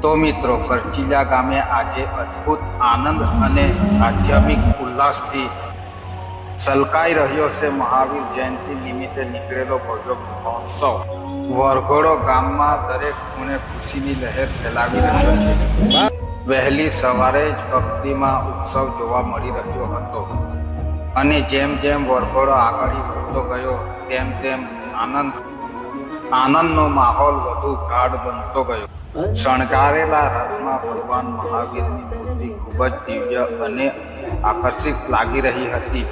તો મિત્રો કરચીલા ગામે આજે અદ્ભુત આનંદ અને આધ્યાત્મિક ઉલ્લાસથી સલકાઈ રહ્યો છે મહાવીર જયંતિ નિમિત્તે નીકળેલો ભવ્ય મહોત્સવ વરઘોડો ગામમાં દરેક ખૂણે ખુશીની લહેર ફેલાવી રહ્યો છે। વહેલી સવારે જ ભક્તિમાં ઉત્સવ જોવા મળી રહ્યો હતો અને જેમ જેમ વરઘોડો આગળ વધતો ગયો તેમ તેમ આનંદનો માહોલ વધુ ગાઢ બનતો ગયો। શણગારેલા રથમાં ભગવાન મહાવીરની મૂર્તિ ખૂબ જ દિવ્ય અને આકર્ષિત લાગી રહી હતી।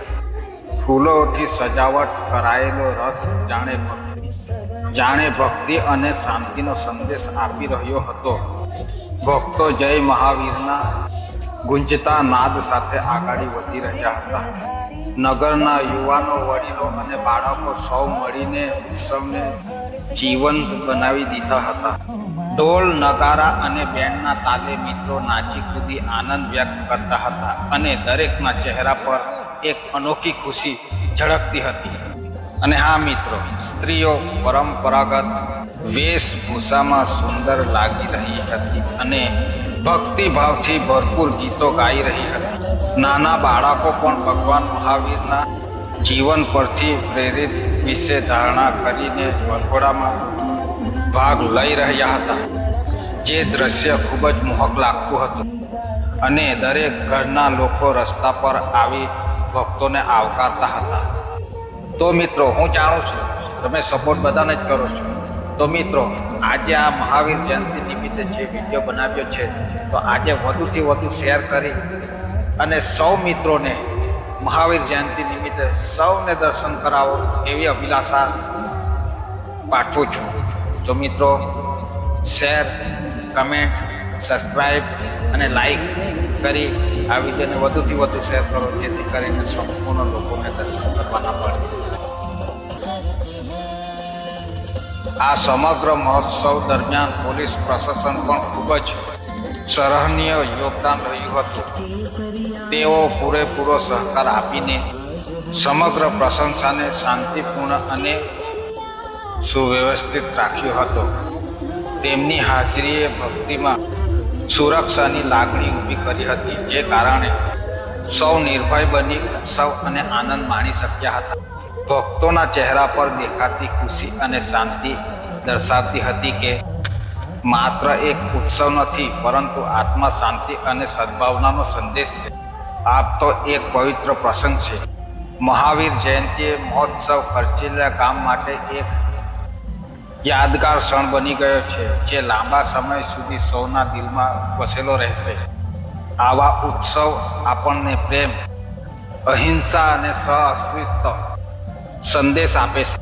ફૂલોથી સજાવટ કરાયેલો રથ જાણે ભક્તિ અને શાંતિનો સંદેશ આપી રહ્યો હતો। ભક્તો જય મહાવીરના ગુંજતા નાદ સાથે આગળ વધી રહ્યા હતા। નગરના યુવાનો, વડીલો અને બાળકો સૌ મળીને ઉત્સવને જીવંત બનાવી દીધા હતા। ઢોલ, નગારા અને બેન્ડના તાલે મિત્રો નાચી કૂદી આનંદ વ્યક્ત કરતા હતા અને દરેકના ચહેરા પર એક અનોખી ખુશી ઝળકતી હતી। અને હા મિત્રો, સ્ત્રીઓ પરંપરાગત વેશભૂષામાં સુંદર લાગી રહી હતી અને ભક્તિભાવથી ભરપૂર ગીતો ગાઈ રહી હતી। નાના બાળકો પણ ભગવાન મહાવીરના જીવન પરથી પ્રેરિત વિશે ધારણા કરીને વરઘોડામાં ભાગ લઈ રહ્યા હતા। જે દ્રશ્ય ખૂબ જ મોહક લાગતું હતું અને દરેક ઘરના લોકો રસ્તા પર આવી ભક્તોને આવકારતા હતા। તો મિત્રો, હું જાણું છું તમે સપોર્ટ બધાને જ કરો છો। તો મિત્રો, આજે આ મહાવીર જયંતિ નિમિત્તે જે વિડીયો બનાવ્યો છે, તો આજે વધુથી વધુ શેર કરી અને સૌ મિત્રોને મહાવીર જયંતિ નિમિત્તે સૌને દર્શન કરાવો એવી અભિલાષા પાઠવું છું। તો મિત્રો, શેર, કમેન્ટ, સબસ્ક્રાઈબ અને લાઈક કરી આ વિડીયોને વધુથી વધુ શેર કરો, જેથી કરીને સંપૂર્ણ લોકોને દર્શન કરવાના મળે। આ સમગ્ર મહોત્સવ દરમિયાન પોલીસ પ્રશાસન પણ ખૂબ જ સરાહનીય યોગદાન રહ્યું હતું। તેઓ પૂરેપૂરો સહકાર આપીને સમગ્ર પ્રશંસાને શાંતિપૂર્ણ અને સુવ્યવસ્થિત રાખ્યો હતો। તેમની હાજરીએ ભક્તિમાં સુરક્ષાની લાગણી ઊભી કરી હતી, જે કારણે સૌ નિર્ભય બની ઉત્સવ અને આનંદ માણી શક્યા હતા। ભક્તોના ચહેરા પર દેખાતી ખુશી અને શાંતિ દર્શાવતી હતી કે માત્ર એક ઉત્સવ નથી, પરંતુ આત્મા શાંતિ અને સદભાવનાનો સંદેશ છે। આ તો એક પવિત્ર પ્રસંગ છે। મહાવીર જયંતિ મહોત્સવ કરચીલા ગામ માટે એક યાદગાર ક્ષણ બની ગયો છે, જે લાંબા સમય સુધી સૌના દિલમાં વસેલો રહેશે। આવા ઉત્સવ આપણને પ્રેમ, અહિંસા અને સહઅસ્તિત્વ સંદેશ આપે છે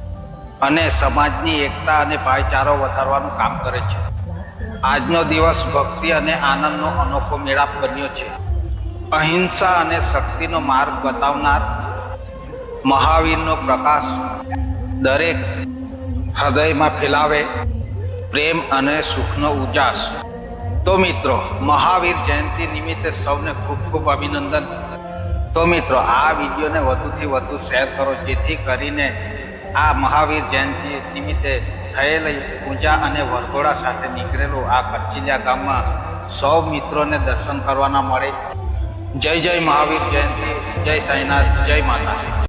અને સમાજની એકતા અને ભાઈચારો વધારવાનું કામ કરે છે। આજનો દિવસ ભક્તિ અને આનંદનો અનોખો મેળાપ બન્યો છે। અહિંસા અને શક્તિનો માર્ગ બતાવનાર મહાવીરનો પ્રકાશ દરેક હૃદયમાં ફેલાવે પ્રેમ અને સુખનો ઉજાસ। તો મિત્રો, મહાવીર જયંતિ નિમિત્તે સૌને ખૂબ ખૂબ અભિનંદન। તો મિત્રો, આ વિડીયોને વધુથી વધુ શેર કરો, જેથી કરીને આ મહાવીર જયંતિ નિમિત્તે થયેલી પૂજા અને વરઘોડા સાથે નીકળેલું આ કરચીલા ગામમાં સૌ મિત્રોને દર્શન કરવાના મળે। જય જય મહાવીર જયંતિ, જય સાંઈનાથ, જય માતા।